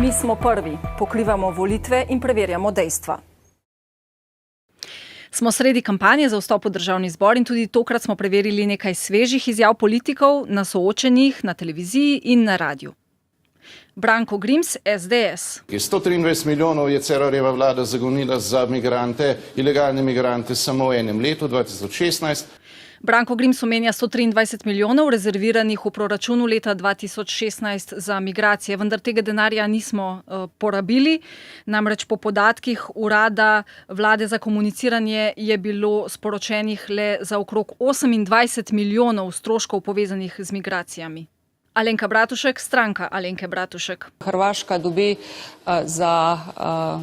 Mi smo prvi, pokrivamo volitve in preverjamo dejstva. Smo sredi kampanje za vstop v državni zbor in tudi tokrat smo preverili nekaj svežih izjav politikov na soočenjih, na televiziji in na radiju. Branko Grims, SDS. 123 milijonov je Cerarjeva vlada zagonila za migrante, ilegalne migrante samo v enem letu, 2016. Branko Grims omenja 123 milijonov rezerviranih v proračunu leta 2016 za migracije, vendar tega denarja nismo porabili. Namreč po podatkih Urada vlade za komuniciranje je bilo sporočenih le za okrog 28 milijonov stroškov povezanih z migracijami. Alenka Bratušek, stranka Alenke Bratušek. Hrvaška dobi za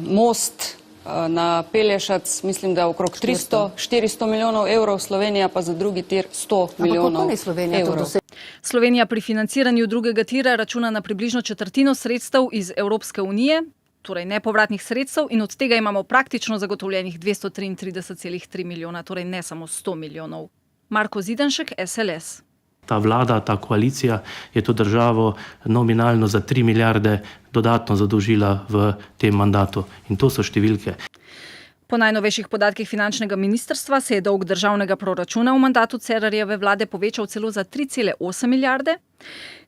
most na Pelješac, mislim, da okrog 400 milijonov evrov, Slovenija pa za drugi tir 100 milijonov evrov. Slovenija pri financiranju drugega tira računa na približno četrtino sredstev iz Evropske unije, torej nepovratnih sredstev, in od tega imamo praktično zagotovljenih 233,3 milijona, torej ne samo 100 milijonov. Marko Zidanšek, SLS. Ta vlada, ta koalicija je to državo nominalno za 3 milijarde dodatno zadolžila v tem mandatu. In to so številke. Po najnovejših podatkih finančnega ministrstva se je dolg državnega proračuna v mandatu Cerarjeve vlade povečal celo za 3,8 milijarde.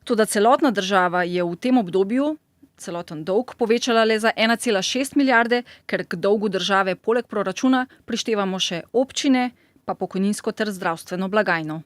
Toda celotna država je v tem obdobju celoten dolg povečala le za 1,6 milijarde, ker k dolgu države poleg proračuna prištevamo še občine, pa pokojninsko ter zdravstveno blagajno.